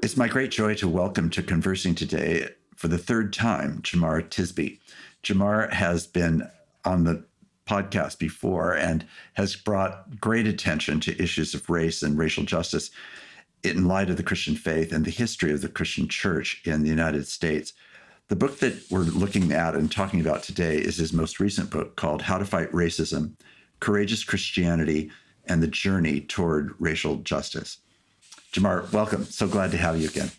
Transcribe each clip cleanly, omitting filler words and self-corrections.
It's my great joy to welcome to Conversing today for the third time, Jemar Tisby. Jemar has been on the podcast before and has brought great attention to issues of race and racial justice in light of the Christian faith and the history of the Christian church in the United States. The book that we're looking at and talking about today is his most recent book called How to Fight Racism, Courageous Christianity, and the Journey Toward Racial Justice. Jemar, welcome. So glad to have you again.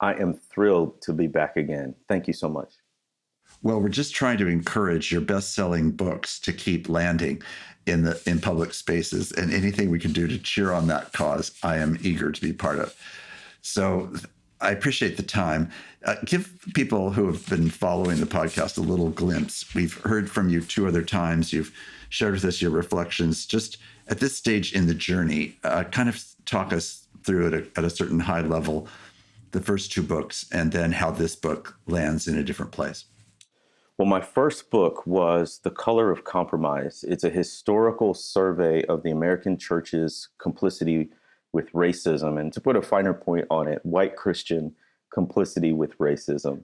I am thrilled to be back again. Thank you so much. Well, we're just trying to encourage your best-selling books to keep landing in public spaces, and anything we can do to cheer on that cause, I am eager to be part of. So I appreciate the time. Give people who have been following the podcast a little glimpse. We've heard from you two other times. You've shared with us your reflections. Just at this stage in the journey, kind of talk us through it at a certain high level, the first two books, and then how this book lands in a different place. Well, my first book was The Color of Compromise. It's a historical survey of the American church's complicity with racism. And to put a finer point on it, white Christian complicity with racism.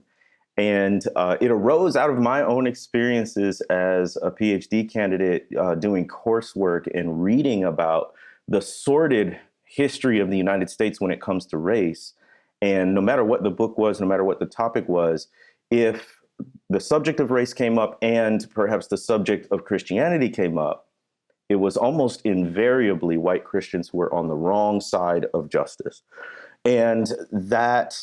And it arose out of my own experiences as a PhD candidate doing coursework and reading about the sordid history of the United States when it comes to race. And no matter what the book was, no matter what the topic was, if the subject of race came up and perhaps the subject of Christianity came up, it was almost invariably white Christians who were on the wrong side of justice. And that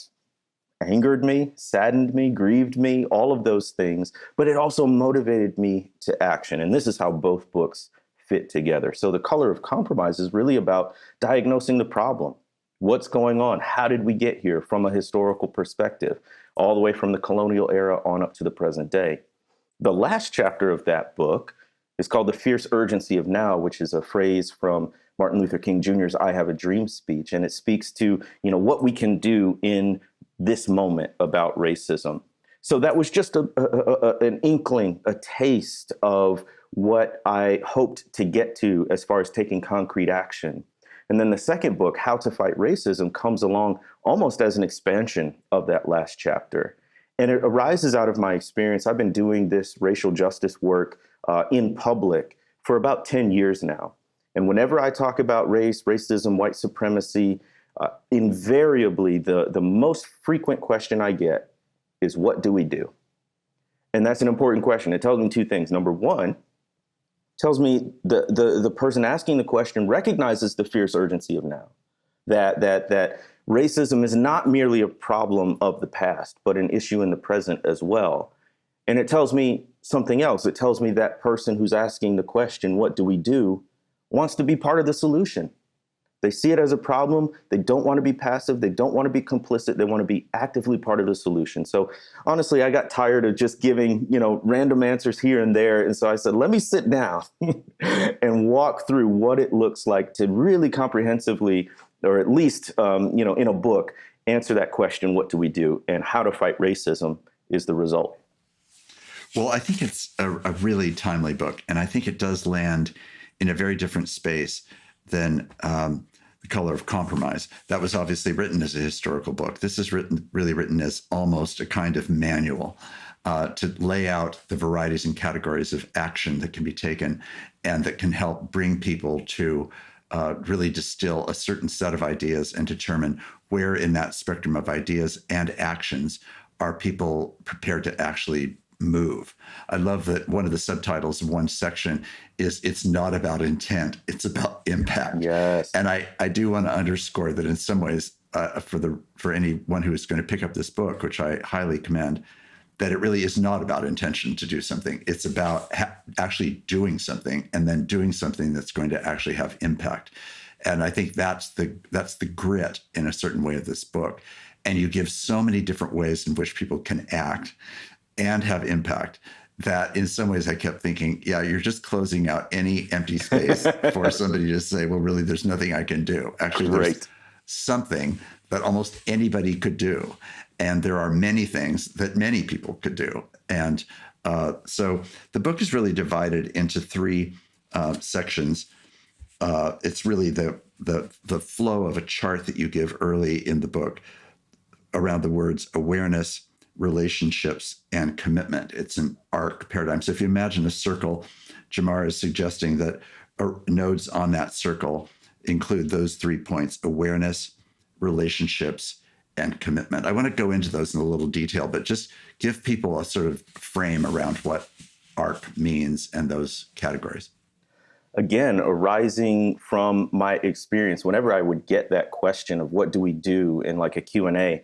angered me, saddened me, grieved me, all of those things, but it also motivated me to action. And this is how both books fit together. So The Color of Compromise is really about diagnosing the problem. What's going on? How did we get here from a historical perspective, all the way from the colonial era on up to the present day? The last chapter of that book is called The Fierce Urgency of Now, which is a phrase from Martin Luther King Jr.'s I Have a Dream speech. And it speaks to, what we can do in this moment about racism. So that was just an inkling, a taste of what I hoped to get to as far as taking concrete action. And then the second book, How to Fight Racism, comes along almost as an expansion of that last chapter. And it arises out of my experience. I've been doing this racial justice work in public for about 10 years now. And whenever I talk about race, racism, white supremacy, invariably the most frequent question I get is, what do we do? And that's an important question. It tells me two things. Number one, tells me the person asking the question recognizes the fierce urgency of now, that racism is not merely a problem of the past, but an issue in the present as well. And it tells me something else. It tells me that person who's asking the question, what do we do, wants to be part of the solution. They see it as a problem. They don't want to be passive. They don't want to be complicit. They want to be actively part of the solution. So honestly, I got tired of just giving, random answers here and there. And so I said, let me sit down and walk through what it looks like to really comprehensively, or at least, in a book, answer that question, what do we do? And How to Fight Racism is the result. Well, I think it's a really timely book. And I think it does land in a very different space than The Color of Compromise. That was obviously written as a historical book. This is really written as almost a kind of manual to lay out the varieties and categories of action that can be taken and that can help bring people to really distill a certain set of ideas and determine where in that spectrum of ideas and actions are people prepared to actually move. I love that one of the subtitles of one section is "It's not about intent, it's about impact." Yes. And I do want to underscore that in some ways, for anyone who is going to pick up this book, which I highly commend, that it really is not about intention to do something. It's about actually doing something, and then doing something that's going to actually have impact. And I think that's the grit in a certain way of this book. And you give so many different ways in which people can act and have impact that in some ways I kept thinking, yeah, you're just closing out any empty space for somebody to say, well, really, there's nothing I can do. Actually, there's something that almost anybody could do. And there are many things that many people could do. And so the book is really divided into three sections. It's really the flow of a chart that you give early in the book around the words awareness, relationships, and commitment. It's an arc paradigm. So if you imagine a circle, Jemar is suggesting that nodes on that circle include those 3 points: awareness, relationships, and commitment. I want to go into those in a little detail, but just give people a sort of frame around what arc means and those categories. Again, arising from my experience, whenever I would get that question of what do we do in like a Q&A,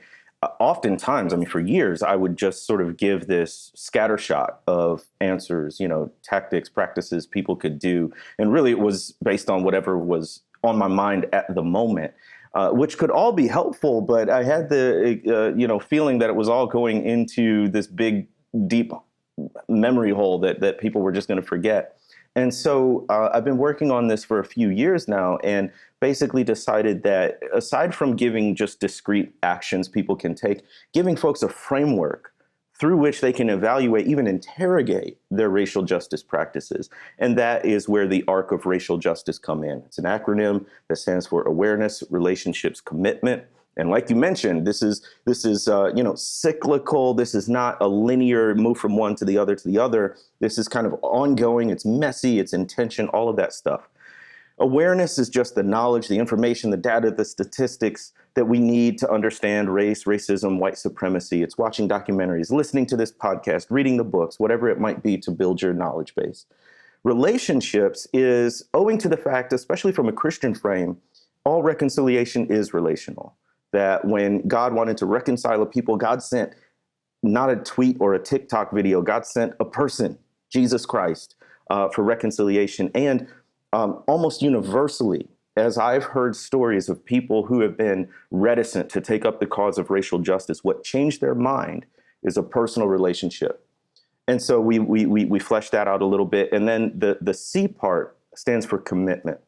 oftentimes, I mean, for years, I would just sort of give this scattershot of answers, tactics, practices people could do. And really it was based on whatever was on my mind at the moment, which could all be helpful. But I had the, feeling that it was all going into this big, deep memory hole that people were just going to forget. And so I've been working on this for a few years now, and basically decided that aside from giving just discrete actions people can take, giving folks a framework through which they can evaluate, even interrogate their racial justice practices. And that is where the arc of racial justice come in. It's an acronym that stands for awareness, relationships, commitment. And like you mentioned, this is cyclical. This is not a linear move from one to the other to the other. This is kind of ongoing. It's messy. It's intention, all of that stuff. Awareness is just the knowledge, the information, the data, the statistics that we need to understand race, racism, white supremacy. It's watching documentaries, listening to this podcast, reading the books, whatever it might be to build your knowledge base. Relationships is owing to the fact, especially from a Christian frame, all reconciliation is relational. That when God wanted to reconcile a people, God sent not a tweet or a TikTok video. God sent a person, Jesus Christ, for reconciliation. And almost universally, as I've heard stories of people who have been reticent to take up the cause of racial justice, what changed their mind is a personal relationship. And so we fleshed that out a little bit. And then the C part stands for commitment.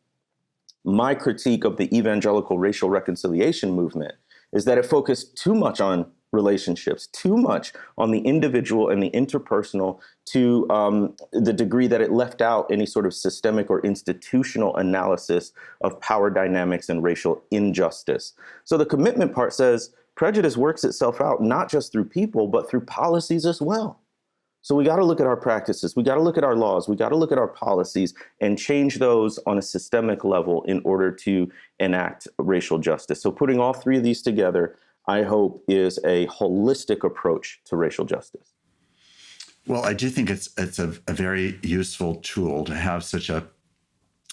My critique of the evangelical racial reconciliation movement is that it focused too much on relationships, too much on the individual and the interpersonal, to the degree that it left out any sort of systemic or institutional analysis of power dynamics and racial injustice. So the commitment part says prejudice works itself out not just through people, but through policies as well. So we got to look at our practices. We got to look at our laws. We got to look at our policies and change those on a systemic level in order to enact racial justice. So putting all three of these together, I hope, is a holistic approach to racial justice. Well, I do think it's a very useful tool to have such a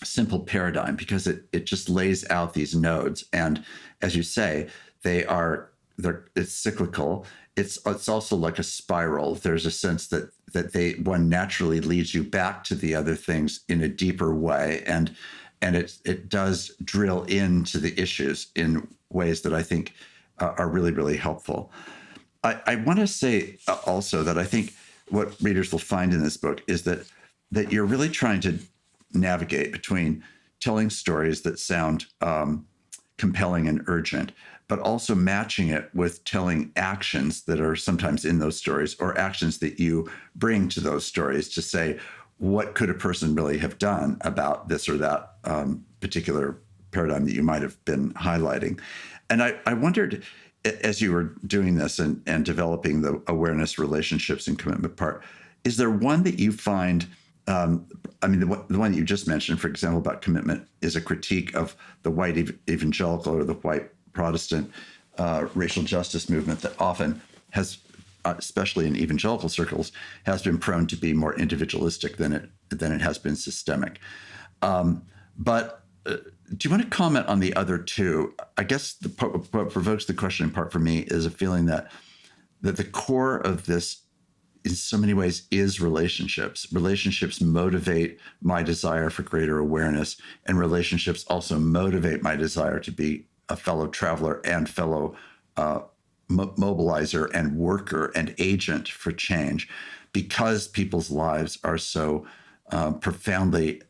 simple paradigm, because it just lays out these nodes. And as you say, it's cyclical. It's also like a spiral. There's a sense that one naturally leads you back to the other things in a deeper way, and it does drill into the issues in ways that I think are really, really helpful. I want to say also that I think what readers will find in this book is that you're really trying to navigate between telling stories that sound compelling and urgent, but also matching it with telling actions that are sometimes in those stories, or actions that you bring to those stories to say, what could a person really have done about this or that particular paradigm that you might have been highlighting? And I wondered, as you were doing this and developing the awareness, relationships, and commitment part, is there one that you find, the one that you just mentioned, for example, about commitment, is a critique of the white evangelical or the white Protestant racial justice movement that often has, especially in evangelical circles, has been prone to be more individualistic than it has been systemic. But do you want to comment on the other two? I guess what provokes the question in part for me is a feeling that the core of this, in so many ways, is relationships. Relationships motivate my desire for greater awareness, and relationships also motivate my desire to be a fellow traveler and fellow mobilizer and worker and agent for change, because people's lives are so profoundly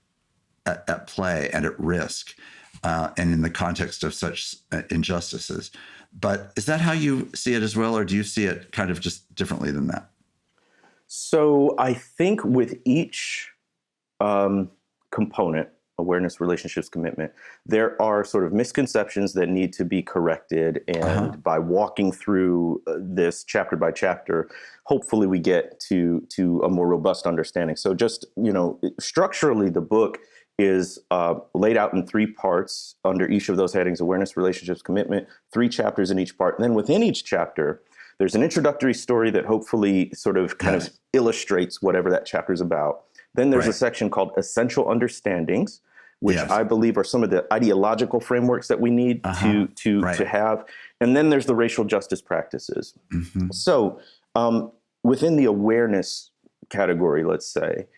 at play and at risk, and in the context of such injustices. But is that how you see it as well, or do you see it kind of just differently than that? So I think with each component, awareness, relationships, commitment, there are sort of misconceptions that need to be corrected. And by walking through this chapter by chapter, hopefully we get to a more robust understanding. So just, structurally, the book is laid out in 3 parts under each of those headings: awareness, relationships, commitment, 3 chapters in each part. And then within each chapter, there's an introductory story that hopefully sort of kind of illustrates whatever that chapter is about. Then there's a section called Essential Understandings, which I believe are some of the ideological frameworks that we need to have. And then there's the racial justice practices. So within the awareness category, let's say,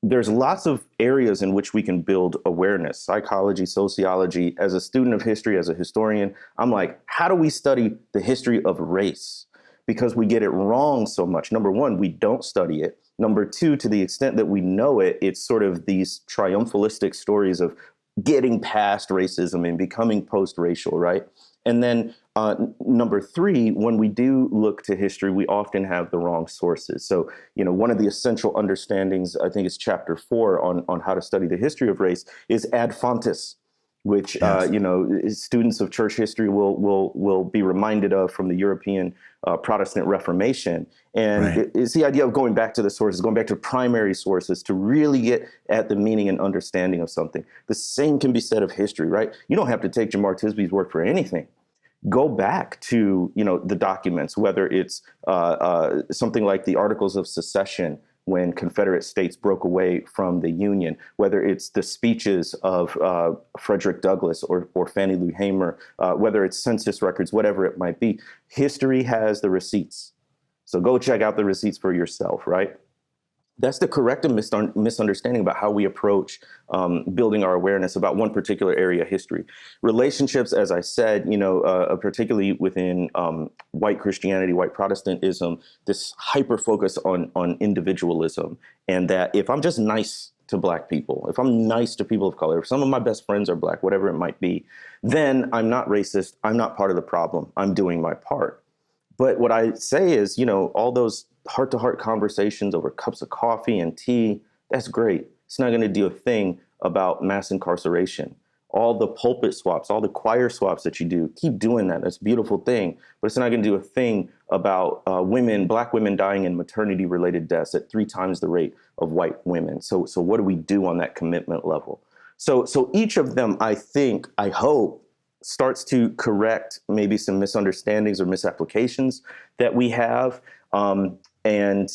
there's lots of areas in which we can build awareness: psychology, sociology. As a student of history, as a historian, I'm like, how do we study the history of race? Because we get it wrong so much. Number one, we don't study it. Number two, to the extent that we know it, it's sort of these triumphalistic stories of getting past racism and becoming post-racial, right? And then number three, when we do look to history, we often have the wrong sources. So, one of the essential understandings, I think it's chapter 4 on how to study the history of race, is ad fontes, which, students of church history will be reminded of from the European Protestant Reformation. And it's the idea of going back to the sources, going back to primary sources to really get at the meaning and understanding of something. The same can be said of history, right? You don't have to take Jemar Tisby's word for anything. Go back to, the documents, whether it's something like the Articles of Secession, when Confederate states broke away from the Union, whether it's the speeches of Frederick Douglass or Fannie Lou Hamer, whether it's census records, whatever it might be. History has the receipts. So go check out the receipts for yourself, right? That's the corrective misunderstanding about how we approach building our awareness about one particular area of history. Relationships, as I said, particularly within white Christianity, white Protestantism, this hyper focus on individualism, and that if I'm just nice to Black people, if I'm nice to people of color, if some of my best friends are Black, whatever it might be, then I'm not racist. I'm not part of the problem. I'm doing my part. But what I say is, all those heart-to-heart conversations over cups of coffee and tea, that's great. It's not going to do a thing about mass incarceration. All the pulpit swaps, all the choir swaps that you do, keep doing that. That's a beautiful thing. But it's not going to do a thing about Black women dying in maternity-related deaths at 3 times the rate of white women. So what do we do on that commitment level? So each of them, I hope, starts to correct maybe some misunderstandings or misapplications that we have. And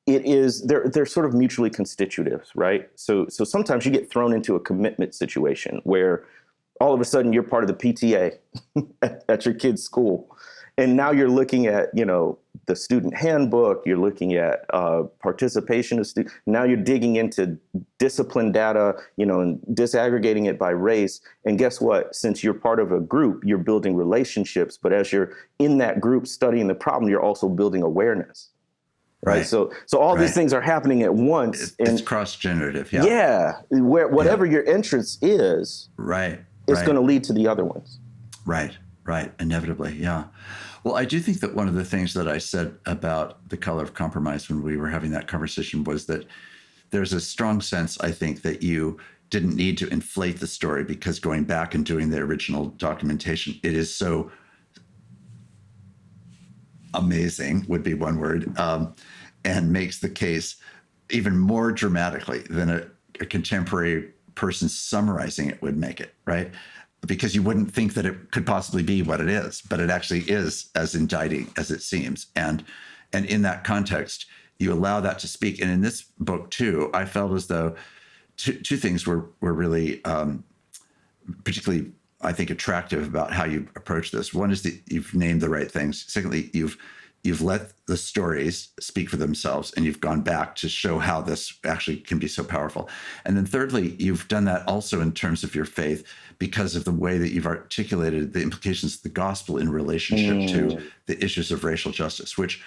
they're sort of mutually constitutive, right? So sometimes you get thrown into a commitment situation where all of a sudden you're part of the PTA at your kid's school. And now you're looking at, the student handbook, you're looking at participation of students. Now you're digging into discipline data, and disaggregating it by race. And guess what? Since you're part of a group, you're building relationships. But as you're in that group studying the problem, you're also building awareness. Right. So all these things are happening at once. It's cross-generative. Yeah. Yeah. Whatever your entrance is, it's going to lead to the other ones. Right. Inevitably. Yeah. Well, I do think that one of the things that I said about The Color of Compromise when we were having that conversation was that there's a strong sense, I think, that you didn't need to inflate the story because going back and doing the original documentation, it is so amazing, would be one word, and makes the case even more dramatically than a contemporary person summarizing it would make it, right? Because you wouldn't think that it could possibly be what it is, but it actually is as indicting as it seems. And in that context, you allow that to speak. And in this book too, I felt as though two things were really particularly, I think, attractive about how you approach this. One is that you've named the right things. Secondly, you've let the stories speak for themselves, and you've gone back to show how this actually can be so powerful. And then thirdly, you've done that also in terms of your faith because of the way that you've articulated the implications of the gospel in relationship to the issues of racial justice, which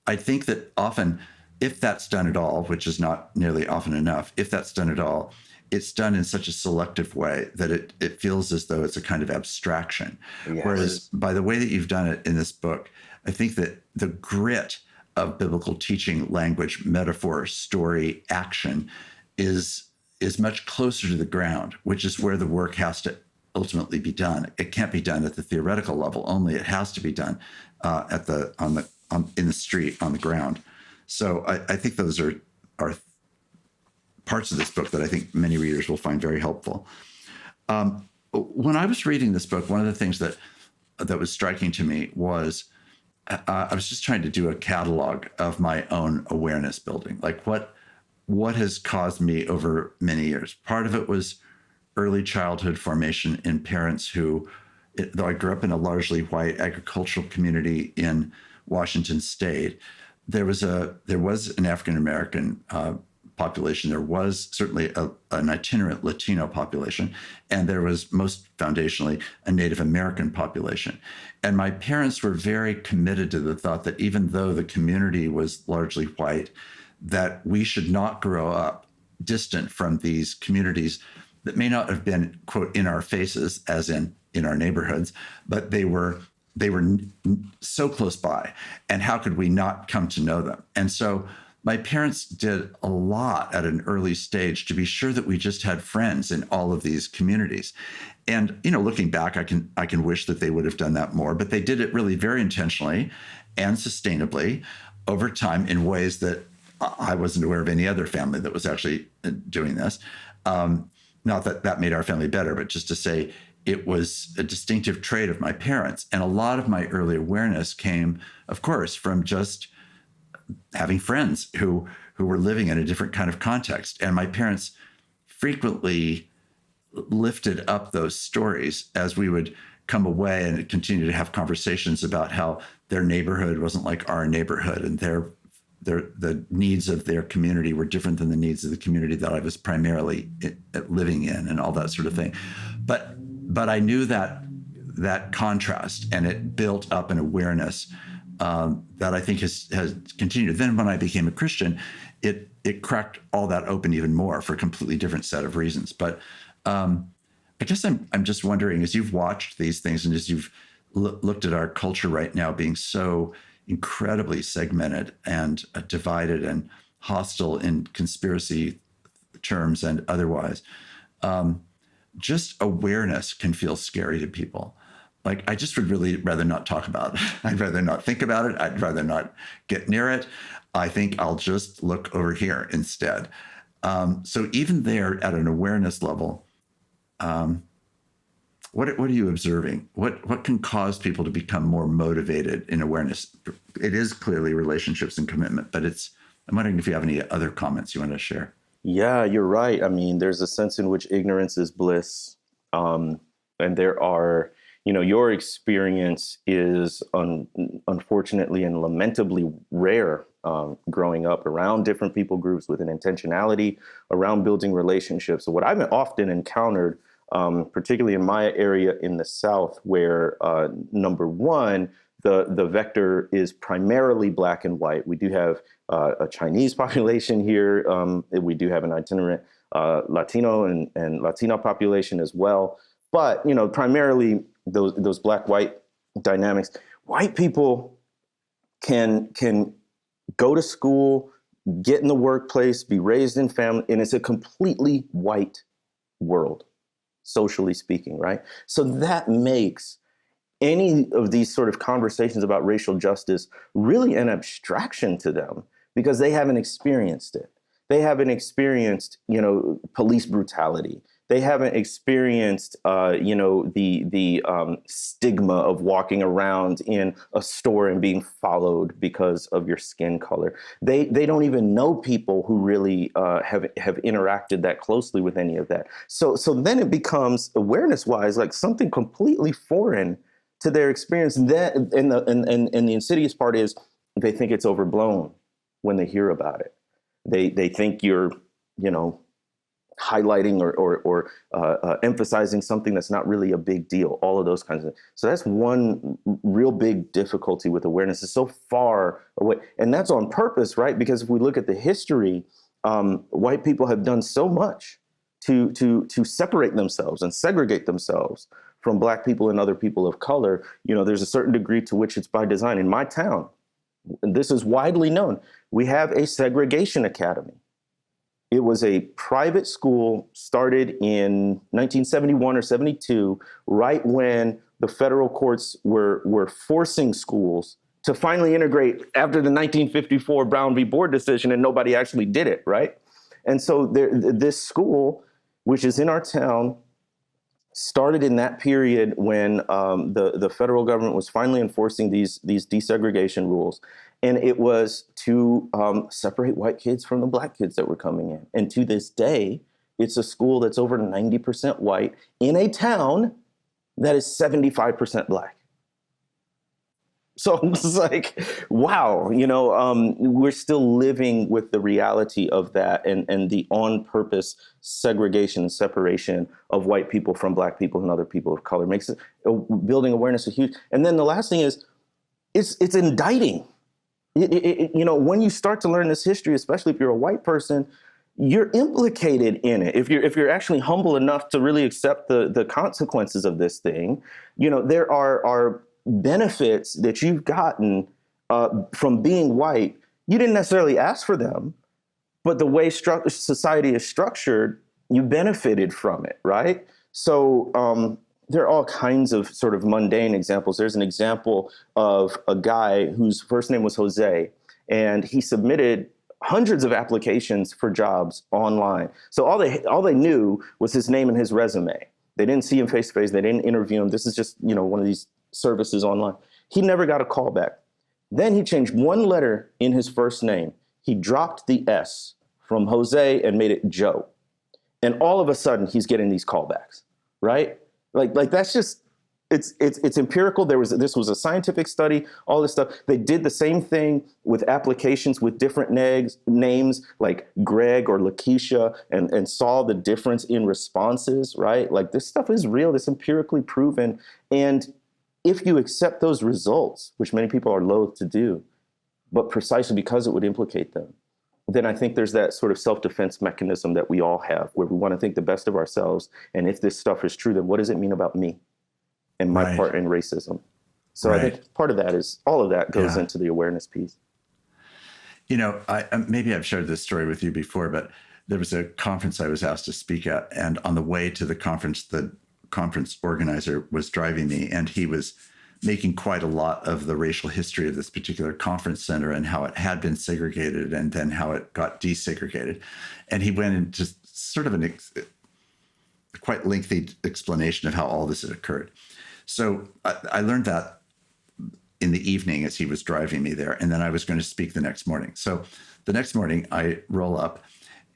I think that often, if that's done at all, which is not nearly often enough, if that's done at all, it's done in such a selective way that it feels as though it's a kind of abstraction. Yes. Whereas by the way that you've done it in this book, I think that the grit of biblical teaching, language, metaphor, story, action is is much closer to the ground, which is where the work has to ultimately be done. It can't be done at the theoretical level only. It has to be done in the street, on the ground. So I think those are parts of this book that I think many readers will find very helpful. When I was reading this book, one of the things that was striking to me was I was just trying to do a catalog of my own awareness building, like what has caused me over many years. Part of it was early childhood formation in parents who, though I grew up in a largely white agricultural community in Washington State, there was an African American population. There was certainly an itinerant Latino population, and there was most foundationally a Native American population. And my parents were very committed to the thought that even though the community was largely white, that we should not grow up distant from these communities that may not have been, quote, in our faces, as in our neighborhoods, but they were so close by. And how could we not come to know them? And so my parents did a lot at an early stage to be sure that we just had friends in all of these communities. And, looking back, I can wish that they would have done that more, but they did it really very intentionally and sustainably over time in ways that I wasn't aware of any other family that was actually doing this. Not that that made our family better, but just to say it was a distinctive trait of my parents. And a lot of my early awareness came, of course, from just having friends who were living in a different kind of context. And my parents frequently lifted up those stories as we would come away and continue to have conversations about how their neighborhood wasn't like our neighborhood, and the needs of their community were different than the needs of the community that I was primarily living in, and all that sort of thing. But I knew that contrast, and it built up an awareness that I think has continued. Then when I became a Christian, it cracked all that open even more for a completely different set of reasons. But I guess I'm just wondering, as you've watched these things and as you've looked at our culture right now being so incredibly segmented and divided and hostile in conspiracy terms and otherwise, just awareness can feel scary to people. Like, I just would really rather not talk about it. I'd rather not think about it. I'd rather not get near it. I think I'll just look over here instead. So even there at an awareness level, what are you observing? What can cause people to become more motivated in awareness? It is clearly relationships and commitment, but I'm wondering if you have any other comments you want to share. Yeah, you're right. I mean, there's a sense in which ignorance is bliss. And there are, your experience is unfortunately and lamentably rare growing up around different people groups with an intentionality around building relationships. So what I've often encountered, particularly in my area in the South, where number one, the vector is primarily Black and white. We do have a Chinese population here. We do have an itinerant Latino and Latino population as well. But, primarily those Black-white dynamics. White people can go to school, get in the workplace, be raised in family, and it's a completely white world, socially speaking, right? So that makes any of these sort of conversations about racial justice really an abstraction to them because they haven't experienced it. They haven't experienced, police brutality. They haven't experienced, the stigma of walking around in a store and being followed because of your skin color. They don't even know people who really have interacted that closely with any of that. So then it becomes awareness-wise like something completely foreign to their experience. That and the insidious part is they think it's overblown when they hear about it. They think you're, highlighting or emphasizing something that's not really a big deal, all of those kinds of things. So that's one real big difficulty with awareness. It's so far away. And that's on purpose, right? Because if we look at the history, white people have done so much to separate themselves and segregate themselves from Black people and other people of color. There's a certain degree to which it's by design. In my town, and this is widely known, we have a Segregation Academy. It was a private school started in 1971 or 72, right when the federal courts were forcing schools to finally integrate after the 1954 Brown v. Board decision, and nobody actually did it, right? And so this school, which is in our town, started in that period when the federal government was finally enforcing these desegregation rules. And it was to separate white kids from the black kids that were coming in. And to this day, it's a school that's over 90% white in a town that is 75% black. So it's like, wow, we're still living with the reality of that and the on purpose segregation and separation of white people from black people and other people of color makes it building awareness a huge. And then the last thing is, it's indicting. When you start to learn this history, especially if you're a white person, you're implicated in it. If you're actually humble enough to really accept the consequences of this thing, there are benefits that you've gotten from being white. You didn't necessarily ask for them, but the way society is structured, you benefited from it, right? So there are all kinds of sort of mundane examples. There's an example of a guy whose first name was Jose, and he submitted hundreds of applications for jobs online. So all they knew was his name and his resume. They didn't see him face to face. They didn't interview him. This is just, one of these services online. He never got a call back. Then he changed one letter in his first name. He dropped the S from Jose and made it Joe. And all of a sudden he's getting these callbacks, right? Like that's just, it's empirical. This was a scientific study, all this stuff. They did the same thing with applications with different names like Greg or Lakeisha and saw the difference in responses, right? Like this stuff is real, it's empirically proven. And if you accept those results, which many people are loath to do, but precisely because it would implicate them, then I think there's that sort of self-defense mechanism that we all have where we want to think the best of ourselves. And if this stuff is true, then what does it mean about me and my part in racism? So I think part of that is all of that goes into the awareness piece. Maybe I've shared this story with you before, but there was a conference I was asked to speak at. And on the way to the conference organizer was driving me, and he was making quite a lot of the racial history of this particular conference center and how it had been segregated and then how it got desegregated. And he went into sort of a quite lengthy explanation of how all this had occurred. So I learned that in the evening as he was driving me there, and then I was going to speak the next morning. So the next morning I roll up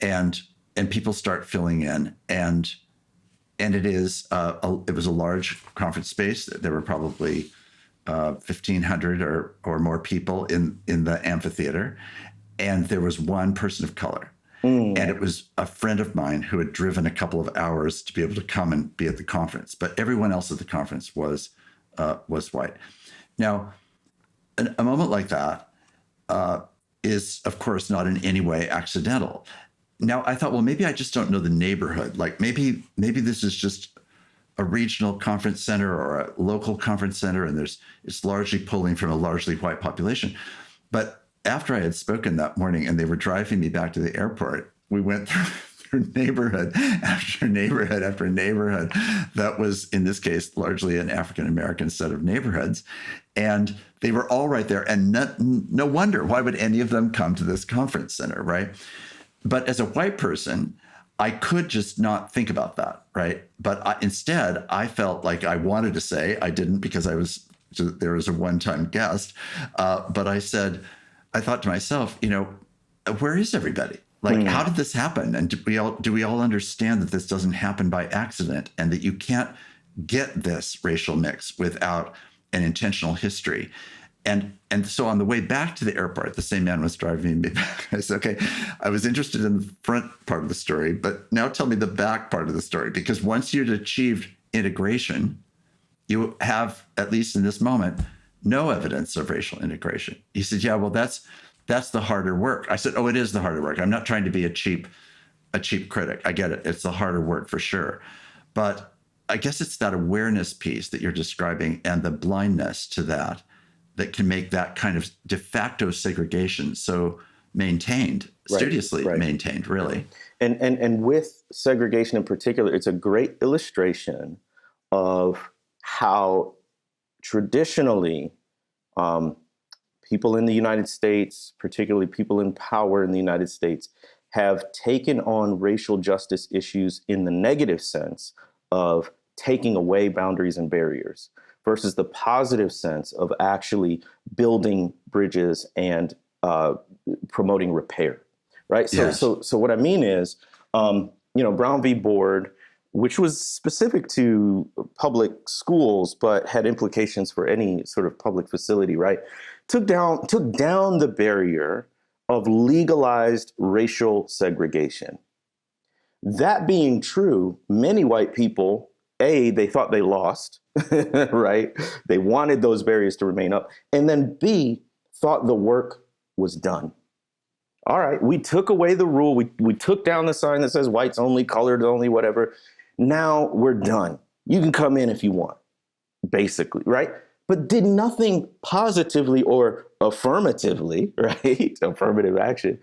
and people start filling in, and it was a large conference space. There were probably 1,500 or more people in the amphitheater, and there was one person of color. And it was a friend of mine who had driven a couple of hours to be able to come and be at the conference. But everyone else at the conference was white. Now, a moment like that is, of course, not in any way accidental. Now, I thought, well, maybe I just don't know the neighborhood. Like maybe this is just a regional conference center or a local conference center, and it's largely pulling from a largely white population. But after I had spoken that morning and they were driving me back to the airport, we went through neighborhood after neighborhood after neighborhood that was, in this case, largely an African-American set of neighborhoods. And they were all right there. And no wonder, why would any of them come to this conference center, right? But as a white person, I could just not think about that, right? But instead, I felt like I wanted to say, I didn't because there was a one-time guest, but I thought to myself, where is everybody? Like, how did this happen? And do we all understand that this doesn't happen by accident and that you can't get this racial mix without an intentional history? And so on the way back to the airport, the same man was driving me back. I said, okay, I was interested in the front part of the story, but now tell me the back part of the story, because once you'd achieved integration, you have, at least in this moment, no evidence of racial integration. He said, yeah, well, that's the harder work. I said, oh, it is the harder work. I'm not trying to be a cheap critic. I get it. It's the harder work for sure. But I guess it's that awareness piece that you're describing and the blindness to that can make that kind of de facto segregation so maintained studiously right. maintained, really. And with segregation in particular, it's a great illustration of how traditionally people in the United States, particularly people in power in the United States, have taken on racial justice issues in the negative sense of taking away boundaries and barriers versus the positive sense of actually building bridges and promoting repair, right? Yes. So what I mean is, Brown v. Board, which was specific to public schools, but had implications for any sort of public facility, right? Took down the barrier of legalized racial segregation. That being true, many white people, A, they thought they lost, right? They wanted those barriers to remain up. And then B, thought the work was done. All right, we took away the rule. We took down the sign that says whites only, colored only, whatever. Now we're done. You can come in if you want, basically, right? But did nothing positively or affirmatively, right? Affirmative action.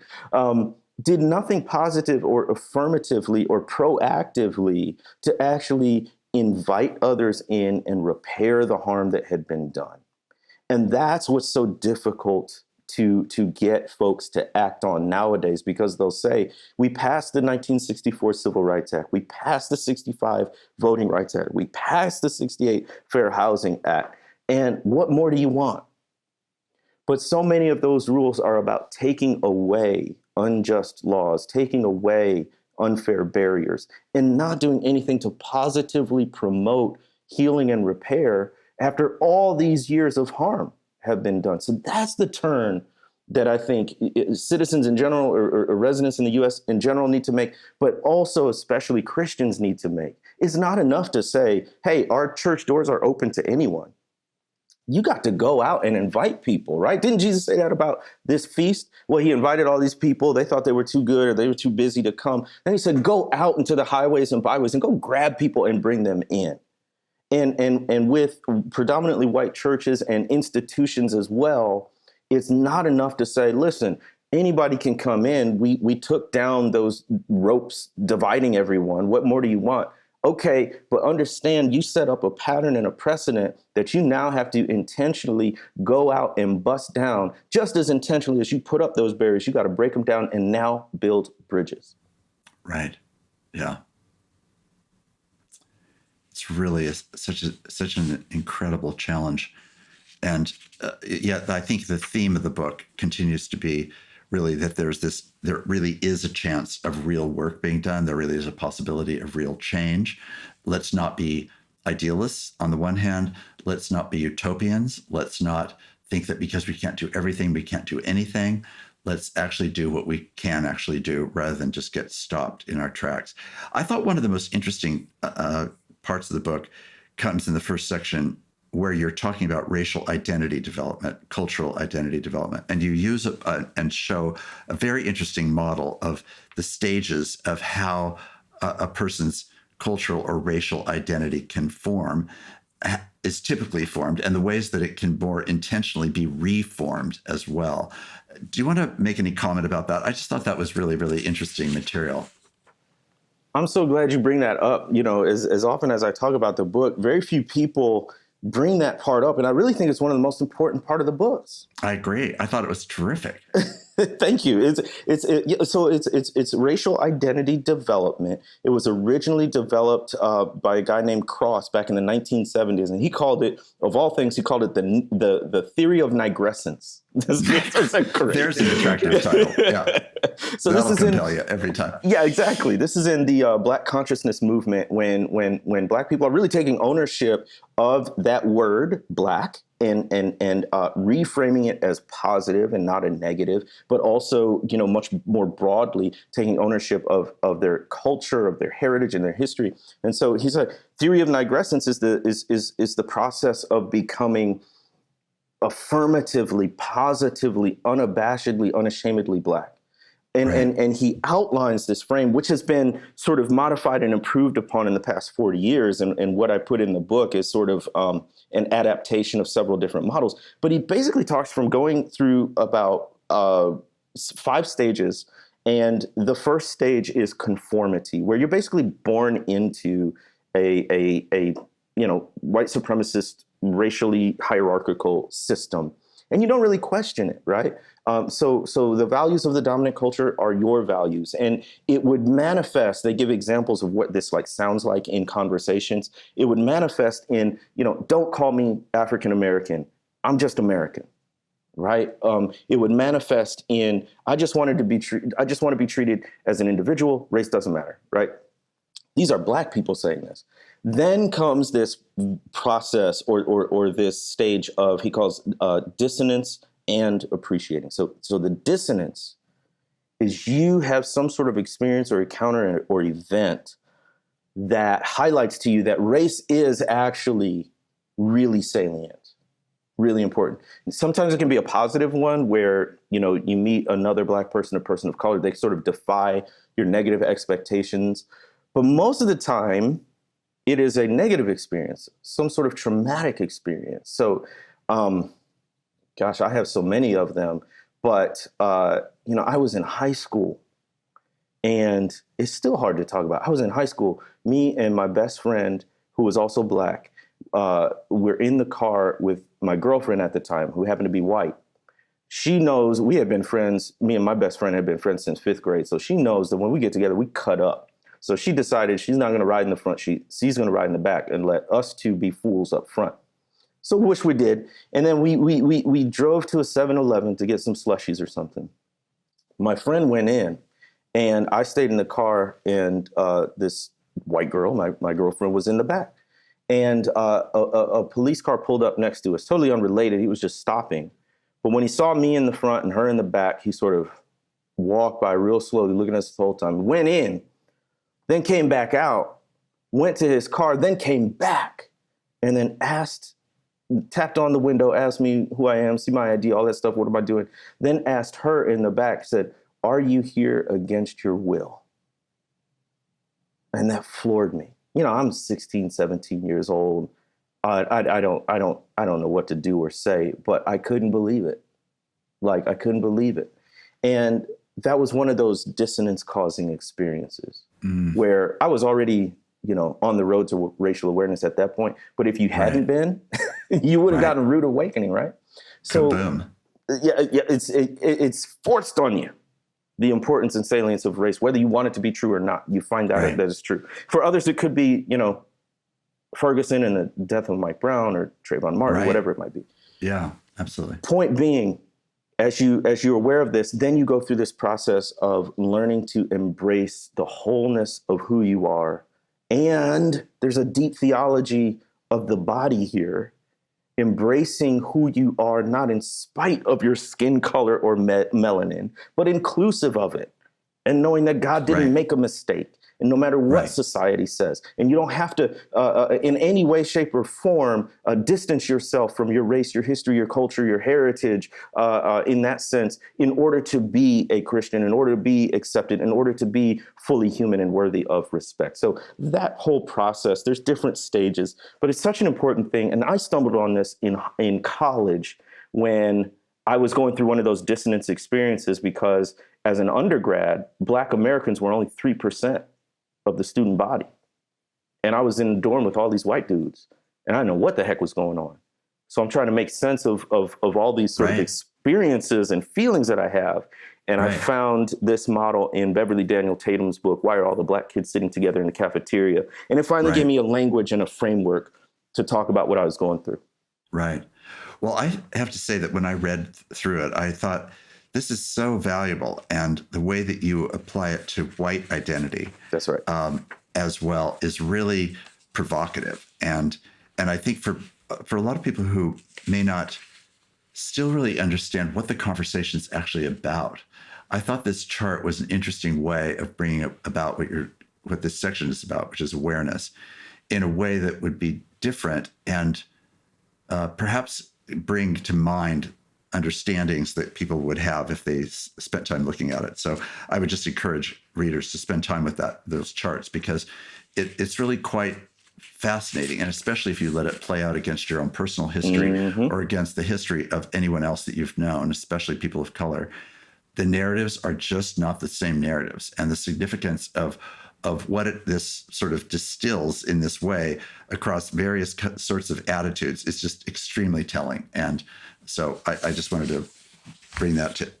Did nothing positive or affirmatively or proactively to actually invite others in and repair the harm that had been done. And that's what's so difficult to get folks to act on nowadays, because they'll say, we passed the 1964 Civil Rights Act, we passed the 65 Voting Rights Act, we passed the 68 Fair Housing Act, and what more do you want? But so many of those rules are about taking away unjust laws, taking away unfair barriers, and not doing anything to positively promote healing and repair after all these years of harm have been done. So that's the turn that I think citizens in general or residents in the US in general need to make, but also especially Christians need to make. It's not enough to say, hey, our church doors are open to anyone. You got to go out and invite people, right? Didn't Jesus say that about this feast? Well, he invited all these people. They thought they were too good or they were too busy to come. Then he said, go out into the highways and byways and go grab people and bring them in. And with predominantly white churches and institutions as well, it's not enough to say, listen, anybody can come in. We took down those ropes dividing everyone. What more do you want? Okay, but understand you set up a pattern and a precedent that you now have to intentionally go out and bust down. Just as intentionally as you put up those barriers, you got to break them down and now build bridges. Right. Yeah. It's really such an incredible challenge. And yet I think the theme of the book continues to be really that there really is a chance of real work being done. There really is a possibility of real change. Let's not be idealists on the one hand. Let's not be utopians. Let's not think that because we can't do everything, we can't do anything. Let's actually do what we can actually do rather than just get stopped in our tracks. I thought one of the most interesting parts of the book comes in the first section where you're talking about racial identity development, cultural identity development, and you use and show a very interesting model of the stages of how a person's cultural or racial identity can form, is typically formed, and the ways that it can more intentionally be reformed as well. Do you want to make any comment about that? I just thought that was really, really interesting material. I'm so glad you bring that up. You know, as often as I talk about the book, very few people bring that part up. And I really think it's one of the most important part of the books. I agree. I thought it was terrific. Thank you. It's racial identity development. It was originally developed by a guy named Cross back in the 1970s, and he called it, of all things, he called it the theory of nigrescence. There's an attractive title. Yeah. So that'll this is compel you every time. Yeah, exactly. This is in the Black consciousness movement when Black people are really taking ownership of that word Black and reframing it as positive and not a negative, but also, you know, much more broadly taking ownership of their culture, of their heritage and their history. And so he's a theory of nigrescence is the process of becoming affirmatively, positively, unabashedly, unashamedly Black. And he outlines this frame, which has been sort of modified and improved upon in the past 40 years. And what I put in the book is sort of an adaptation of several different models. But he basically talks from going through about 5 stages And the first stage is conformity, where you're basically born into a white supremacist, racially hierarchical system, and you don't really question it, right? So the values of the dominant culture are your values, and it would manifest. They give examples of what this like sounds like in conversations. It would manifest in, don't call me African American. I'm just American, right? It would manifest in, I just want to be treated as an individual. Race doesn't matter, right? These are Black people saying this. Then comes this process or this stage of, he calls dissonance and appreciating. So the dissonance is you have some sort of experience or encounter or event that highlights to you that race is actually really salient, really important. And sometimes it can be a positive one where, you meet another Black person, a person of color, they sort of defy your negative expectations. But most of the time, it is a negative experience, some sort of traumatic experience. So, gosh, I have so many of them. But, I was in high school, and it's still hard to talk about. I was in high school. Me and my best friend, who was also Black, we're in the car with my girlfriend at the time, who happened to be white. She knows we had been friends. Me and my best friend had been friends since 5th grade. So she knows that when we get together, we cut up. So she decided she's not going to ride in the front. She's going to ride in the back and let us two be fools up front. So which we did. And then we drove to a 7-Eleven to get some slushies or something. My friend went in, and I stayed in the car, and this white girl, my girlfriend, was in the back. And a police car pulled up next to us, totally unrelated. He was just stopping. But when he saw me in the front and her in the back, he sort of walked by real slowly, looking at us the whole time, went in, then came back out, went to his car, then came back, and then tapped on the window, asked me who I am, see my ID, all that stuff, what am I doing? Then asked her in the back, said, "Are you here against your will?" And that floored me. I'm 16, 17 years old. I don't know what to do or say, but I couldn't believe it. I couldn't believe it. And that was one of those dissonance causing experiences where I was already, on the road to racial awareness at that point. But if you hadn't been, you would have gotten a rude awakening, right? So Kaboom. It's forced on you, the importance and salience of race, whether you want it to be true or not. You find out that it's true. For others, it could be, Ferguson and the death of Mike Brown or Trayvon Martin, whatever it might be. Yeah, absolutely. Point being, as you're aware of this, then you go through this process of learning to embrace the wholeness of who you are. And there's a deep theology of the body here, embracing who you are, not in spite of your skin color or melanin, but inclusive of it. And knowing that God didn't make a mistake. And no matter what society says, and you don't have to, in any way, shape, or form, distance yourself from your race, your history, your culture, your heritage, in that sense, in order to be a Christian, in order to be accepted, in order to be fully human and worthy of respect. So that whole process, there's different stages, but it's such an important thing. And I stumbled on this in college when I was going through one of those dissonance experiences, because as an undergrad, Black Americans were only 3% of the student body. And I was in the dorm with all these white dudes, and I didn't know what the heck was going on. So I'm trying to make sense of all these sort of experiences and feelings that I have. And I found this model in Beverly Daniel Tatum's book, Why Are All the Black Kids Sitting Together in the Cafeteria? And it finally gave me a language and a framework to talk about what I was going through. Right. Well, I have to say that when I read through it, I thought, this is so valuable, and the way that you apply it to white identity, that's right, as well, is really provocative. And I think for a lot of people who may not still really understand what the conversation is actually about, I thought this chart was an interesting way of bringing about what this section is about, which is awareness, in a way that would be different and perhaps bring to mind understandings that people would have if they spent time looking at it. So I would just encourage readers to spend time with those charts, because it's really quite fascinating, and especially if you let it play out against your own personal history or against the history of anyone else that you've known, especially people of color. the narratives are just not the same narratives, and the significance of what this sort of distills in this way across various sorts of attitudes is just extremely telling. And so I just wanted to bring that to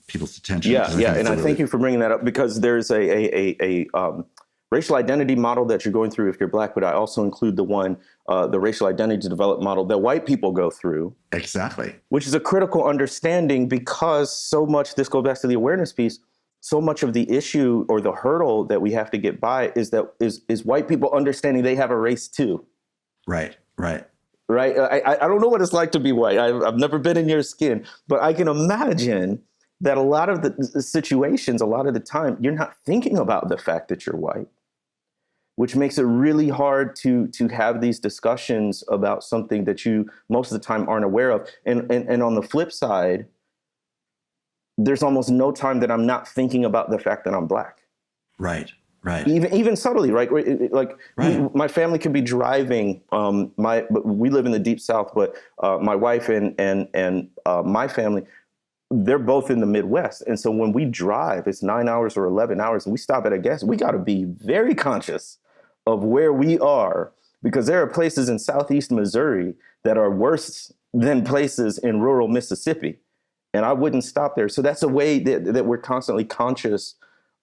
people's attention. Yeah, and I thank you for bringing that up, because there's a racial identity model that you're going through if you're Black, but I also include the racial identity development model that white people go through. Exactly. Which is a critical understanding, because so much, this goes back to the awareness piece, so much of the issue or the hurdle that we have to get by is white people understanding they have a race too. Right. I don't know what it's like to be white. I've never been in your skin, but I can imagine that a lot of the situations, a lot of the time, you're not thinking about the fact that you're white, which makes it really hard to have these discussions about something that you most of the time aren't aware of. And on the flip side, there's almost no time that I'm not thinking about the fact that I'm Black. Right. Even subtly, right? Like my family could be driving. We live in the deep South, but my wife and my family, they're both in the Midwest. And so when we drive, it's 9 hours or 11 hours, and we stop at a gas, we got to be very conscious of where we are, because there are places in Southeast Missouri that are worse than places in rural Mississippi. And I wouldn't stop there. So that's a way that we're constantly conscious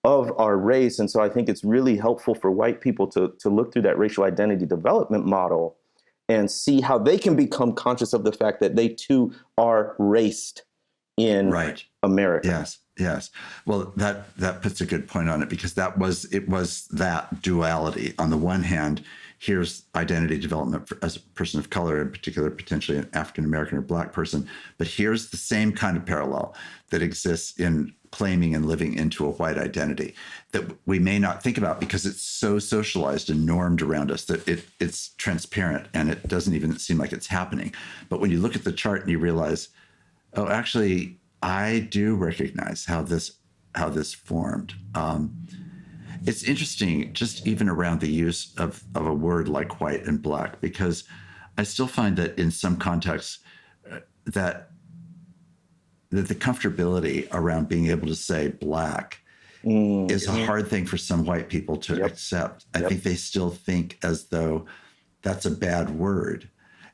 of our race. And so I think it's really helpful for white people to look through that racial identity development model and see how they can become conscious of the fact that they too are raced in America. Yes. Well, that puts a good point on it, because it was that duality. On the one hand, here's identity development as a person of color, in particular, potentially an African American or Black person. But here's the same kind of parallel that exists in claiming and living into a white identity that we may not think about because it's so socialized and normed around us that it's transparent and it doesn't even seem like it's happening. But when you look at the chart and you realize, oh, actually, I do recognize how this formed. It's interesting, just even around the use of a word like white and Black, because I still find that in some contexts that the comfortability around being able to say Black is a hard thing for some white people to accept. I think they still think as though that's a bad word,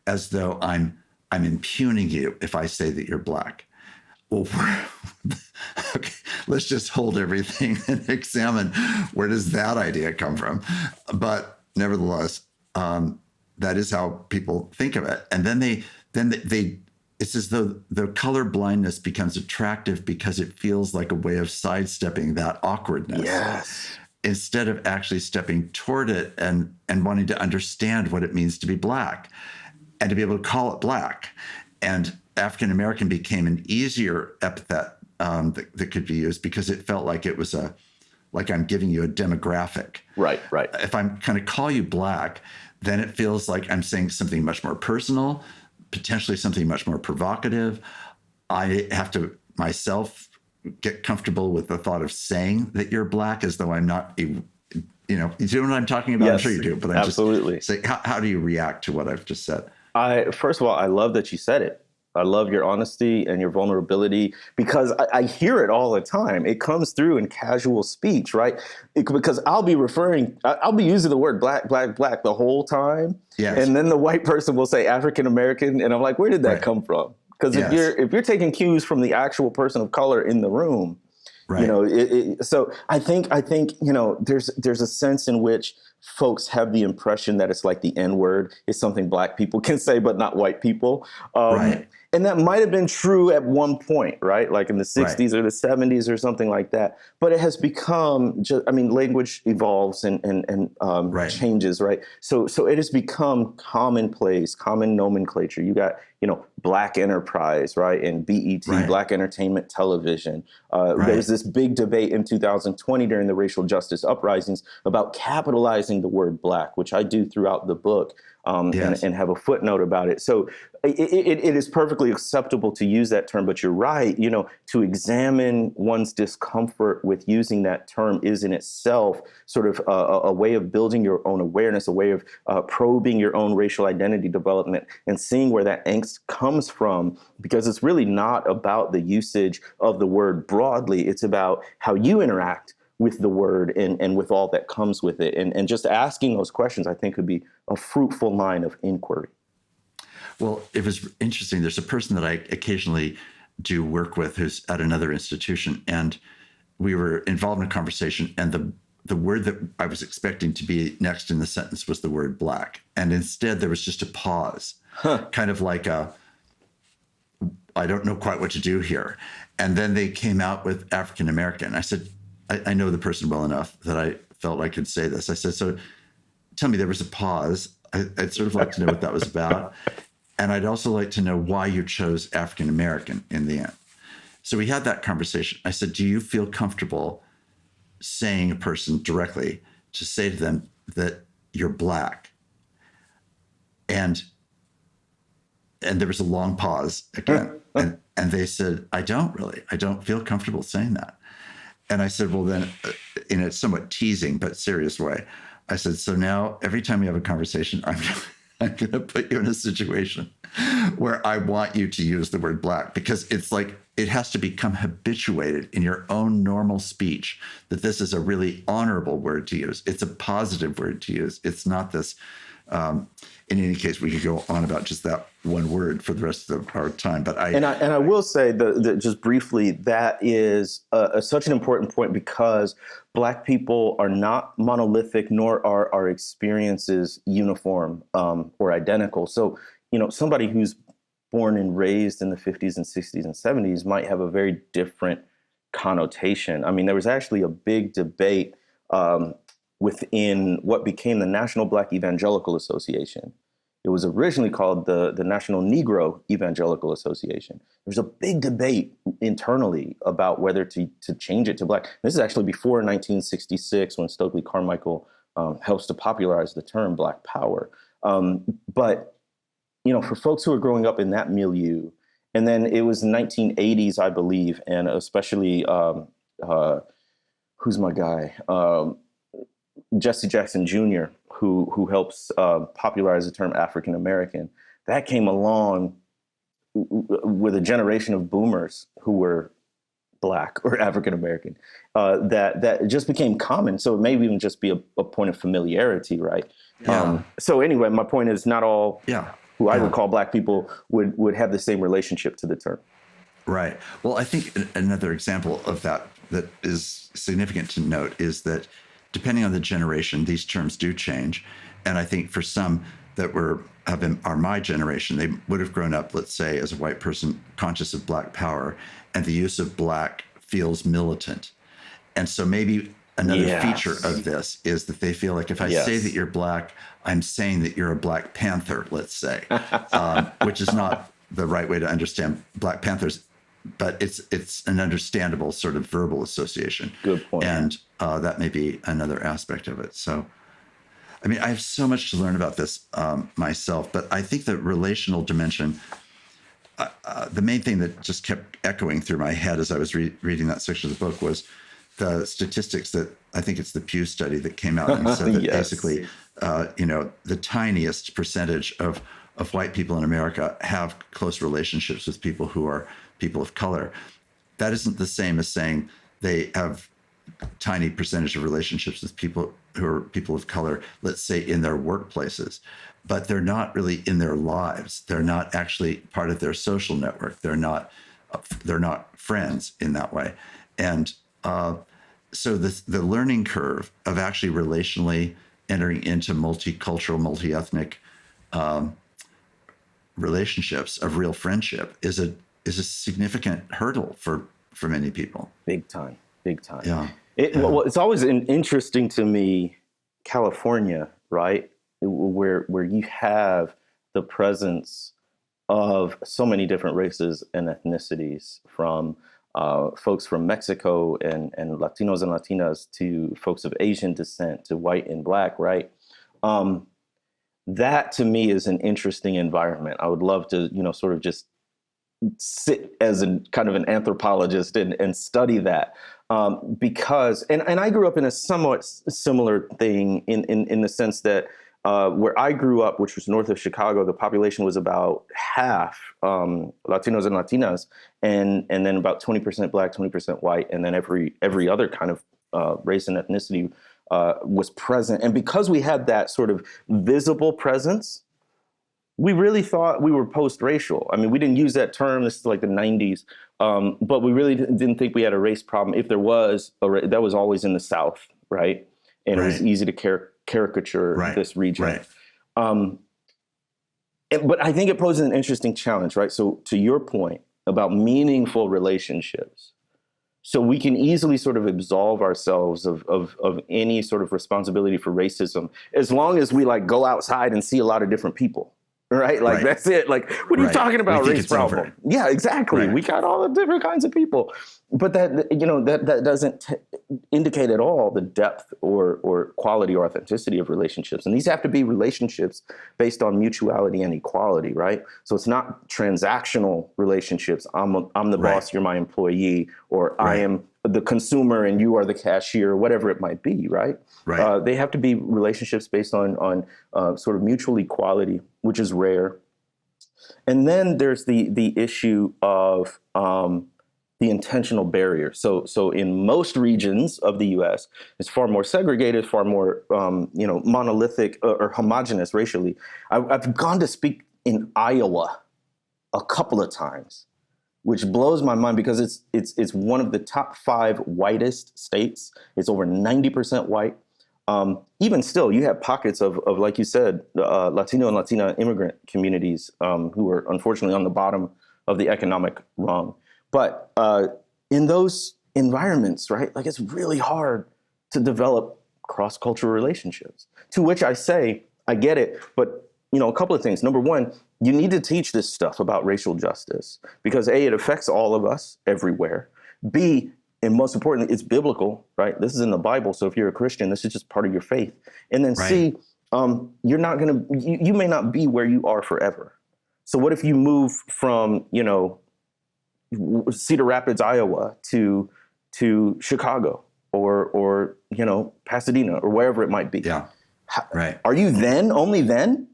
as though I'm impugning you if I say that you're Black. Well, okay, let's just hold everything and examine where does that idea come from. But nevertheless, that is how people think of it. And then they it's as though the color blindness becomes attractive because it feels like a way of sidestepping that awkwardness. Yes. Instead of actually stepping toward it and wanting to understand what it means to be Black and to be able to call it Black. And African American became an easier epithet that could be used because it felt like it was like I'm giving you a demographic. Right. If I'm kind of call you Black, then it feels like I'm saying something much more personal, potentially something much more provocative. I have to myself get comfortable with the thought of saying that you're Black as though I'm not you know what I'm talking about? Yes, I'm sure you do, but I'm absolutely. Just saying, how do you react to what I've just said? First of all, I love that you said it. I love your honesty and your vulnerability, because I hear it all the time. It comes through in casual speech, right? Because I'll be using the word Black the whole time. Yes. And then the white person will say African American. And I'm like, where did that come from? Because if you're taking cues from the actual person of color in the room, so I think, there's a sense in which folks have the impression that it's like the N-word is something Black people can say, but not white people. And that might have been true at one point, right? Like in the 60s or the 70s or something like that. But it has become language evolves and changes, right? So it has become commonplace, common nomenclature. You got, Black Enterprise, right? And BET, Black Entertainment Television. There's this big debate in 2020 during the racial justice uprisings about capitalizing the word Black, which I do throughout the book and have a footnote about it. So it is perfectly acceptable to use that term, but you're right. To examine one's discomfort with using that term is in itself sort of a way of building your own awareness, a way of probing your own racial identity development and seeing where that angst comes from, because it's really not about the usage of the word broadly. It's about how you interact with the word and with all that comes with it. And just asking those questions, I think, could be a fruitful line of inquiry. Well, it was interesting. There's a person that I occasionally do work with who's at another institution, and we were involved in a conversation, and the word that I was expecting to be next in the sentence was the word black. And instead there was just a pause, kind of like I don't know quite what to do here. And then they came out with African American. I said, I know the person well enough that I felt I could say this. I said, so tell me, there was a pause. I'd sort of like to know what that was about. And I'd also like to know why you chose African American in the end. So we had that conversation. I said, do you feel comfortable saying a person directly, to say to them that you're black? And there was a long pause again. And they said, I don't feel comfortable saying that. And I said, well, then, in a somewhat teasing but serious way, I said, so now every time we have a conversation, I'm going to put you in a situation where I want you to use the word black, because it's like it has to become habituated in your own normal speech that this is a really honorable word to use. It's a positive word to use. It's not this. In any case, we could go on about just that one word for the rest of our time. But I will say that just briefly, that is such an important point, because Black people are not monolithic, nor are our experiences uniform or identical. So, somebody who's born and raised in the 50s and 60s and 70s might have a very different connotation. I mean, there was actually a big debate within what became the National Black Evangelical Association. It was originally called the National Negro Evangelical Association. There's a big debate internally about whether to change it to Black. This is actually before 1966, when Stokely Carmichael helps to popularize the term Black Power. But for folks who are growing up in that milieu, and then it was the 1980s, I believe, and especially who's my guy? Jesse Jackson Jr., who helps popularize the term African American. That came along with a generation of boomers who were Black or African American. That just became common. So it may even just be a point of familiarity, right? Yeah. So anyway, my point is, not all who I would call Black people would have the same relationship to the term. Right. Well, I think another example of that is significant to note is that depending on the generation, these terms do change. And I think for some that are my generation, they would have grown up, let's say, as a white person, conscious of Black power, and the use of Black feels militant. And so maybe another feature of this is that they feel like if I say that you're Black, I'm saying that you're a Black Panther, let's say, which is not the right way to understand Black Panthers, but it's an understandable sort of verbal association. Good point. And that may be another aspect of it. So, I mean, I have so much to learn about this myself, but I think the relational dimension, the main thing that just kept echoing through my head as I was reading that section of the book was the statistics that I think it's the Pew study that came out and said that basically, the tiniest percentage of white people in America have close relationships with people who are people of color. That isn't the same as saying they have tiny percentage of relationships with people who are people of color, let's say in their workplaces, but they're not really in their lives. They're not actually part of their social network. They're not friends in that way. And so the learning curve of actually relationally entering into multicultural, multi-ethnic relationships of real friendship is a significant hurdle for many people. Big time. Yeah. Well, it's always interesting to me, California, right, where you have the presence of so many different races and ethnicities, from folks from Mexico and Latinos and Latinas to folks of Asian descent to white and Black, right? That to me is an interesting environment. I would love to, sort of just sit as a kind of an anthropologist and study that, because and I grew up in a somewhat similar thing in the sense that where I grew up, which was north of Chicago, the population was about half Latinos and Latinas, and then about 20% Black, 20% white, and then every other kind of race and ethnicity was present. And because we had that sort of visible presence, we really thought we were post-racial. I mean, we didn't use that term. This is like the 90s. But we really didn't think we had a race problem. If there was, that was always in the South, right? And It was easy to caricature this region. Right. But I think it poses an interesting challenge, right? So to your point about meaningful relationships, so we can easily sort of absolve ourselves of any sort of responsibility for racism, as long as we like go outside and see a lot of different people. Right. Like, that's it. Like, what are you talking about? Race problem. Over. Yeah, exactly. We got all the different kinds of people. But that, that doesn't indicate at all the depth or quality or authenticity of relationships. And these have to be relationships based on mutuality and equality. Right. So it's not transactional relationships. I'm the boss, you're my employee, or I am the consumer and you are the cashier, whatever it might be, right? They have to be relationships based on sort of mutual equality, which is rare. And then there's the issue of the intentional barrier. So in most regions of the U.S., it's far more segregated, far more monolithic or homogenous racially. I've gone to speak in Iowa a couple of times, which blows my mind because it's one of the top 5 whitest states. It's over 90% white. Even still, you have pockets of like you said, Latino and Latina immigrant communities who are unfortunately on the bottom of the economic rung. But in those environments, right, like it's really hard to develop cross-cultural relationships. To which I say, I get it, but a couple of things. Number one, you need to teach this stuff about racial justice because A, it affects all of us everywhere. B, and most importantly, it's biblical, right? This is in the Bible. So if you're a Christian, this is just part of your faith. And then C, you're not going to, you may not be where you are forever. So what if you move from, Cedar Rapids, Iowa to Chicago or Pasadena or wherever it might be? Yeah. Right. Are you only then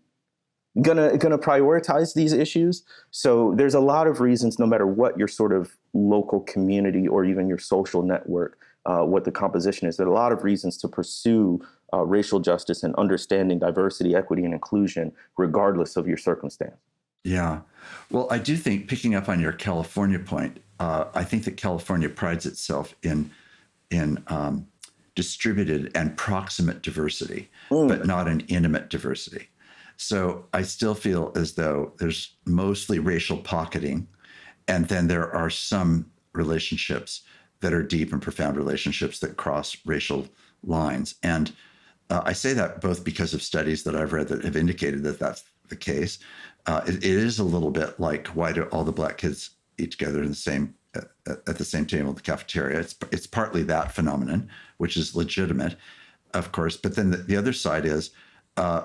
gonna prioritize these issues? So there's a lot of reasons, no matter what your sort of local community or even your social network, what the composition is, there are a lot of reasons to pursue racial justice and understanding diversity, equity, and inclusion, regardless of your circumstance. Yeah. Well, I do think, picking up on your California point, I think that California prides itself in distributed and proximate diversity, but not an intimate diversity. So I still feel as though there's mostly racial pocketing, and then there are some relationships that are deep and profound relationships that cross racial lines. And I say that both because of studies that I've read that have indicated that that's the case. It is a little bit like, why do all the Black kids eat together in the same at the same table in the cafeteria? It's partly that phenomenon, which is legitimate, of course. But then the other side is,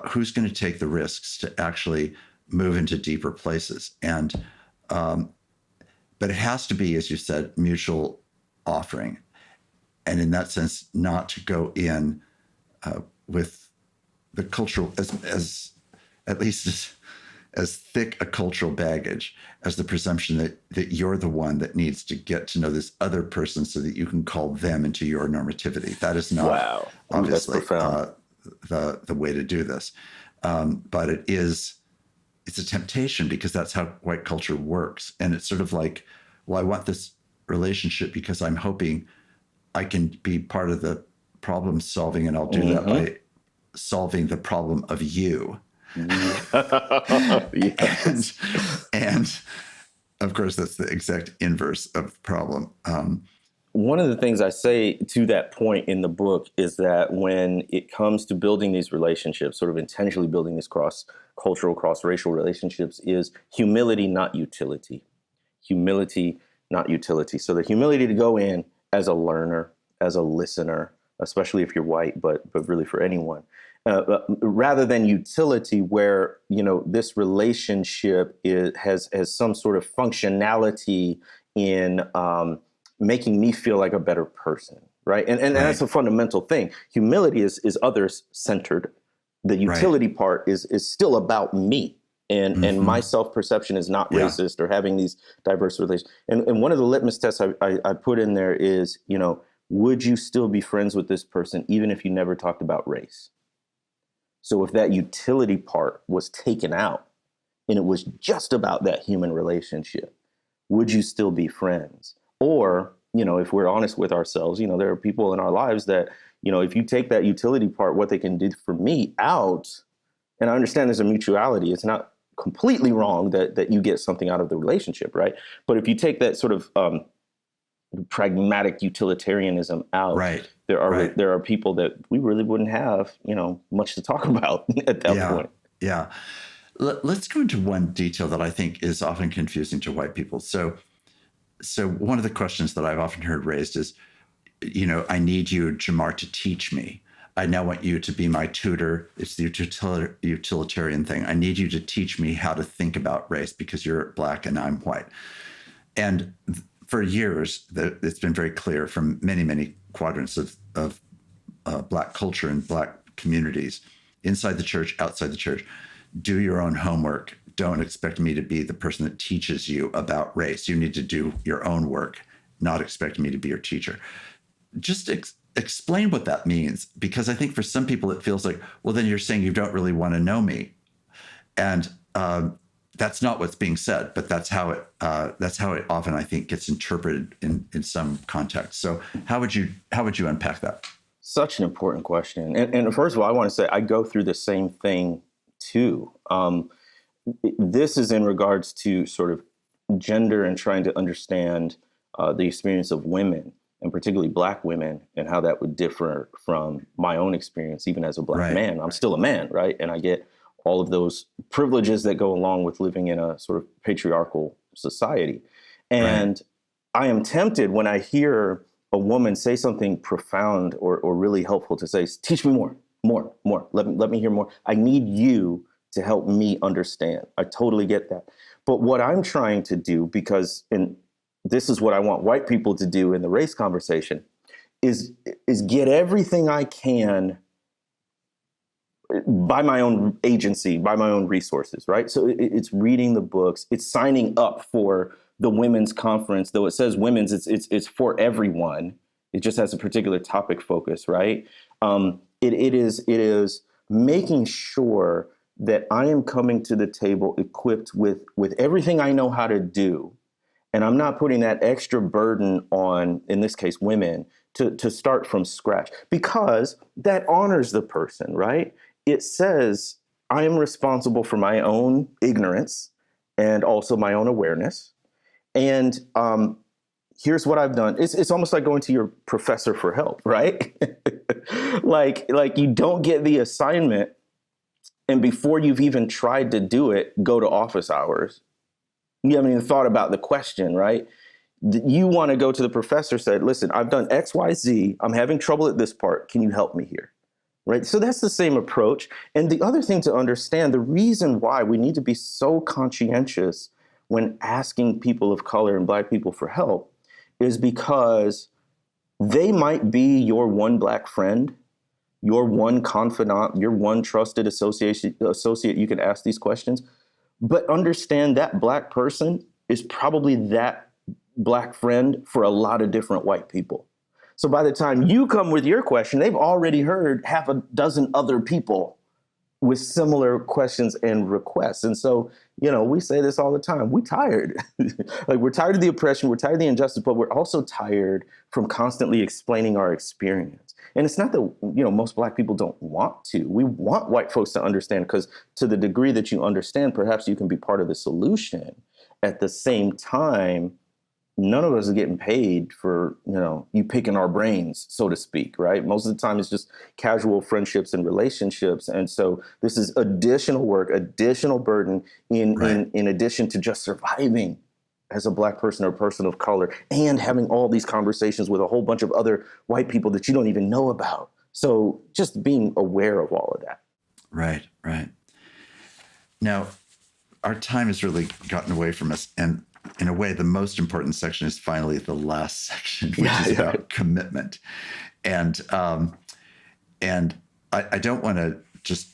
who's going to take the risks to actually move into deeper places? And but it has to be, as you said, mutual offering, and in that sense, not to go in with the cultural as at least as thick a cultural baggage as the presumption that you're the one that needs to get to know this other person so that you can call them into your normativity. That is not obviously the way to do this. But it's a temptation because that's how white culture works. And it's sort of like, well, I want this relationship because I'm hoping I can be part of the problem solving, and I'll do that by solving the problem of you. and of course, that's the exact inverse of the problem. One of the things I say to that point in the book is that when it comes to building these relationships, sort of intentionally building these cross-cultural, cross-racial relationships, is humility, not utility. Humility, not utility. So the humility to go in as a learner, as a listener, especially if you're white, but really for anyone. rather than utility, where this relationship has some sort of functionality in making me feel like a better person, right? And that's a fundamental thing. Humility is others centered. The utility part is still about me. And my self-perception is not racist or having these diverse relations. And one of the litmus tests I put in there is, would you still be friends with this person even if you never talked about race? So if that utility part was taken out and it was just about that human relationship, would you still be friends? Or, if we're honest with ourselves, there are people in our lives that, if you take that utility part, what they can do for me out, and I understand there's a mutuality, it's not completely wrong that you get something out of the relationship, right? But if you take that sort of pragmatic utilitarianism out, there are people that we really wouldn't have, much to talk about at that point. Yeah. Let's go into one detail that I think is often confusing to white people. So one of the questions that I've often heard raised is, I need you, Jemar, to teach me. I now want you to be my tutor. It's the utilitarian thing. I need you to teach me how to think about race because you're Black and I'm white. And for years, it's been very clear from many, many quadrants of Black culture and Black communities, inside the church, outside the church, do your own homework. Don't expect me to be the person that teaches you about race. You need to do your own work, not expect me to be your teacher. Just explain what that means, because I think for some people it feels like, well, then you're saying you don't really want to know me, and that's not what's being said. But that's how it often, I think, gets interpreted in some context. So how would you unpack that? Such an important question. And first of all, I want to say I go through the same thing too. This is in regards to sort of gender and trying to understand the experience of women, and particularly Black women, and how that would differ from my own experience, even as a Black man. I'm still a man, right? And I get all of those privileges that go along with living in a sort of patriarchal society. And I am tempted when I hear a woman say something profound or really helpful to say, teach me more. Let me hear more. I need you to help me understand. I totally get that. But what I'm trying to do, because this is what I want white people to do in the race conversation, is get everything I can by my own agency, by my own resources, right? So it's reading the books, it's signing up for the women's conference, though it says women's, it's for everyone. It just has a particular topic focus, right? It is making sure that I am coming to the table equipped with everything I know how to do. And I'm not putting that extra burden on, in this case, women, to start from scratch, because that honors the person, right? It says I am responsible for my own ignorance and also my own awareness. And here's what I've done. It's almost like going to your professor for help, right? like you don't get the assignment, and before you've even tried to do it, go to office hours. You haven't even thought about the question, right? You want to go to the professor, said, listen, I've done X, Y, Z. I'm having trouble at this part. Can you help me here? Right? So that's the same approach. And the other thing to understand, the reason why we need to be so conscientious when asking people of color and Black people for help is because they might be your one Black friend, your one confidant, your one trusted associate you can ask these questions. But understand that Black person is probably that Black friend for a lot of different white people. So by the time you come with your question, they've already heard half a dozen other people with similar questions and requests. And so, we say this all the time. We're tired. Like, we're tired of the oppression. We're tired of the injustice, but we're also tired from constantly explaining our experience. And it's not that, most Black people don't want to. We want white folks to understand, because to the degree that you understand, perhaps you can be part of the solution. At the same time, none of us are getting paid for, you picking our brains, so to speak, right? Most of the time it's just casual friendships and relationships. And so this is additional work, additional burden in addition to just surviving as a Black person or person of color, and having all these conversations with a whole bunch of other white people that you don't even know about, So just being aware of all of that. Right, right. Now, our time has really gotten away from us. And in a way, the most important section is finally the last section, which is about commitment. And I don't want to just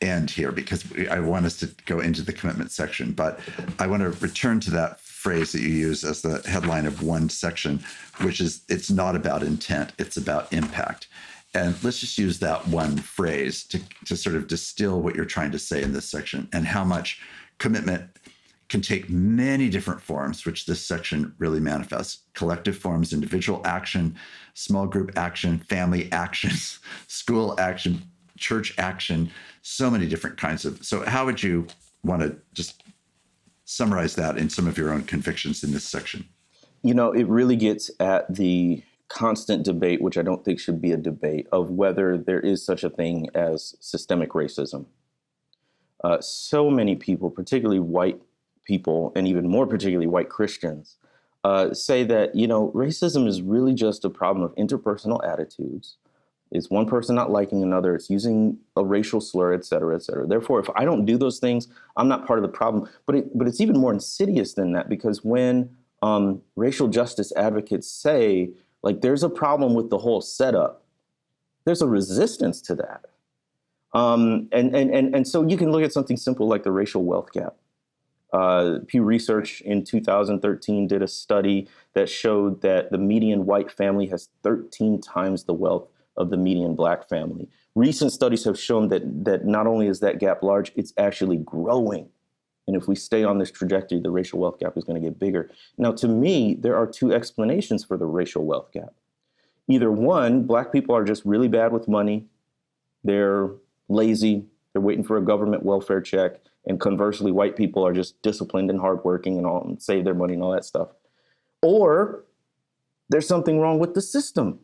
end here because I want us to go into the commitment section, but I want to return to that phrase that you use as the headline of one section, which is, it's not about intent, it's about impact. And let's just use that one phrase to sort of distill what you're trying to say in this section, and how much commitment can take many different forms, which this section really manifests. Collective forms, individual action, small group action, family actions, school action, church action, so many different kinds of. So how would you want to just summarize that in some of your own convictions in this section? You know, it really gets at the constant debate, which I don't think should be a debate, of whether there is such a thing as systemic racism. So many people, particularly white people, and even more particularly white Christians, say that, you know, racism is really just a problem of interpersonal attitudes. It's one person not liking another. It's using a racial slur, et cetera, et cetera. Therefore, if I don't do those things, I'm not part of the problem. But it's even more insidious than that, because when racial justice advocates say, like, there's a problem with the whole setup, there's a resistance to that. And so you can look at something simple like the racial wealth gap. Pew Research in 2013 did a study that showed that the median white family has 13 times the wealth of the median black family. Recent studies have shown that not only is that gap large, it's actually growing. And if we stay on this trajectory, the racial wealth gap is going to get bigger. Now, to me, there are two explanations for the racial wealth gap. Either one, black people are just really bad with money. They're lazy. They're waiting for a government welfare check. And conversely, white people are just disciplined and hardworking and all, and save their money and all that stuff. Or there's something wrong with the system.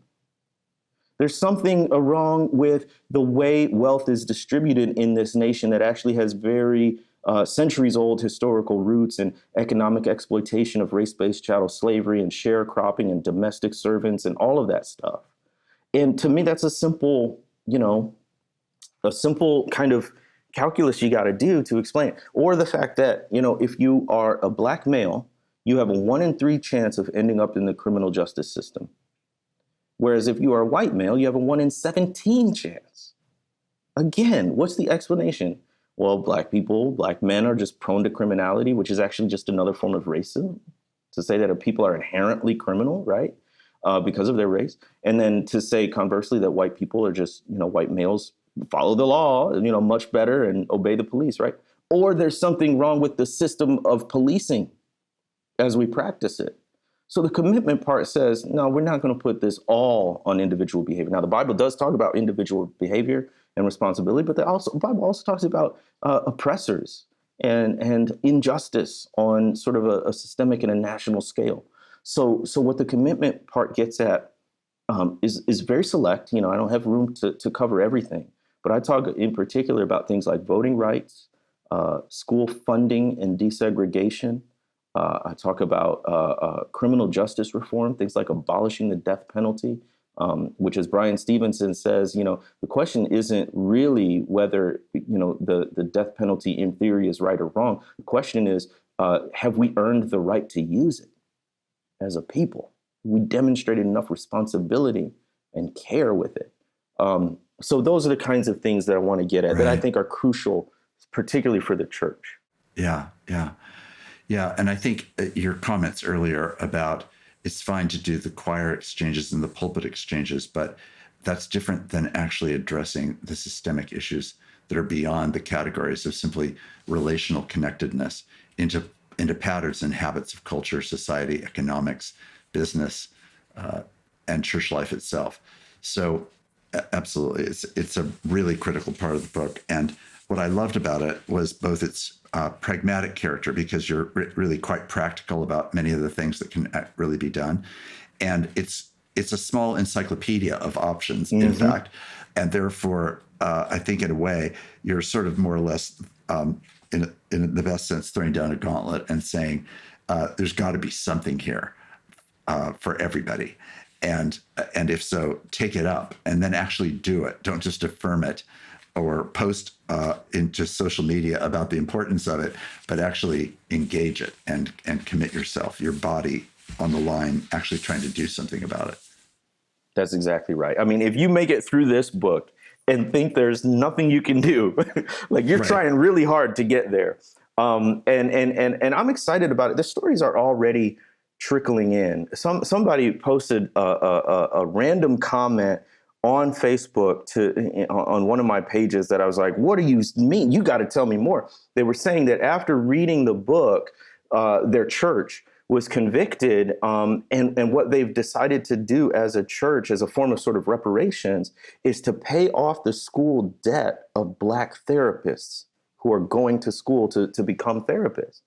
There's something wrong with the way wealth is distributed in this nation that actually has very centuries-old historical roots in economic exploitation of race-based chattel slavery and sharecropping and domestic servants and all of that stuff. And to me, that's a simple kind of calculus you got to do to explain it. Or the fact that, you know, if you are a black male, you have a 1 in 3 chance of ending up in the criminal justice system. Whereas if you are a white male, you have a 1 in 17 chance. Again, what's the explanation? Well, black men are just prone to criminality, which is actually just another form of racism, to say that people are inherently criminal, right? Because of their race. And then to say conversely that white people are just, you know, white males follow the law, you know, much better and obey the police, right? Or there's something wrong with the system of policing as we practice it. So the commitment part says, no, we're not going to put this all on individual behavior. Now, the Bible does talk about individual behavior and responsibility, but the Bible also talks about oppressors and injustice on sort of a systemic and a national scale. So what the commitment part gets at is very select. You know, I don't have room to cover everything, but I talk in particular about things like voting rights, school funding and desegregation. I talk about criminal justice reform, things like abolishing the death penalty, which, as Brian Stevenson says, you know, the question isn't really whether, you know, the death penalty in theory is right or wrong. The question is, have we earned the right to use it as a people? We demonstrated enough responsibility and care with it. So those are the kinds of things that I want to get at, that I think are crucial, particularly for the church. Yeah. And I think your comments earlier about it's fine to do the choir exchanges and the pulpit exchanges, but that's different than actually addressing the systemic issues that are beyond the categories of simply relational connectedness into patterns and habits of culture, society, economics, business, and church life itself. So absolutely, it's a really critical part of the book. And what I loved about it was both its pragmatic character, because you're really quite practical about many of the things that can really be done. And it's a small encyclopedia of options, in fact. And therefore, I think in a way, you're sort of more or less, in the best sense, throwing down a gauntlet and saying, there's got to be something here for everybody. And if so, take it up and then actually do it. Don't just affirm it or post into social media about the importance of it, but actually engage it and commit yourself, your body on the line, actually trying to do something about it. That's exactly right. I mean, if you make it through this book and think there's nothing you can do, like you're trying really hard to get there. And I'm excited about it. The stories are already trickling in. Somebody posted a random comment on Facebook on one of my pages that I was like, what do you mean? You got to tell me more. They were saying that after reading the book, their church was convicted, and what they've decided to do as a church, as a form of sort of reparations, is to pay off the school debt of Black therapists who are going to school to become therapists.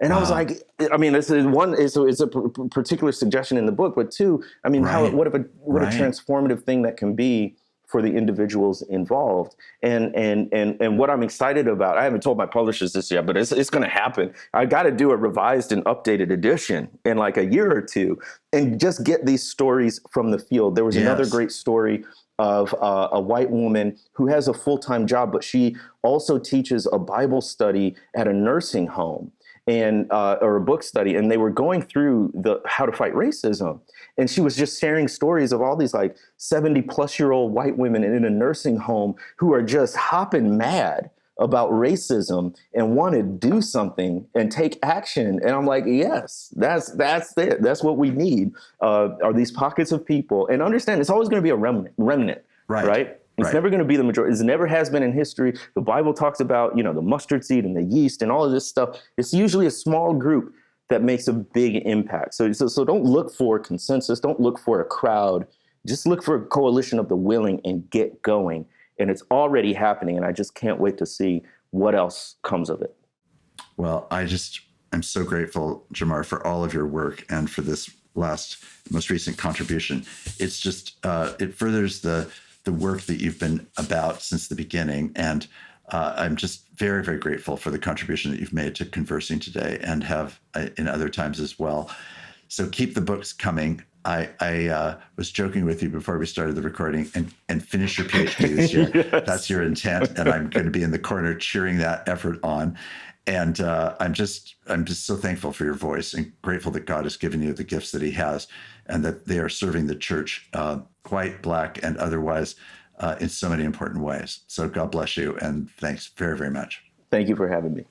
And I was like, I mean, this is one, it's a particular suggestion in the book, but two, I mean, what a transformative thing that can be for the individuals involved. And what I'm excited about, I haven't told my publishers this yet, but it's going to happen. I got to do a revised and updated edition in like a year or two and just get these stories from the field. There was another great story of a white woman who has a full-time job, but she also teaches a Bible study at a nursing home or a book study, and they were going through the how to fight racism. And she was just sharing stories of all these like 70-plus-year-old white women in a nursing home who are just hopping mad about racism and want to do something and take action. And I'm like, yes, that's it. That's what we need, are these pockets of people. And understand, it's always going to be a remnant, right? It's never going to be the majority. It never has been in history. The Bible talks about, the mustard seed and the yeast and all of this stuff. It's usually a small group that makes a big impact. So don't look for consensus. Don't look for a crowd. Just look for a coalition of the willing and get going. And it's already happening. And I just can't wait to see what else comes of it. Well, I'm so grateful, Jemar, for all of your work and for this most recent contribution. It's just, it furthers the work that you've been about since the beginning. And I'm just very, very grateful for the contribution that you've made to Conversing today and have in other times as well. So keep the books coming. I was joking with you before we started the recording and finish your PhD this year. Yes. That's your intent. And I'm going to be in the corner cheering that effort on. And I'm just so thankful for your voice and grateful that God has given you the gifts that he has and that they are serving the church, white, Black, and otherwise in so many important ways. So God bless you. And thanks very, very much. Thank you for having me.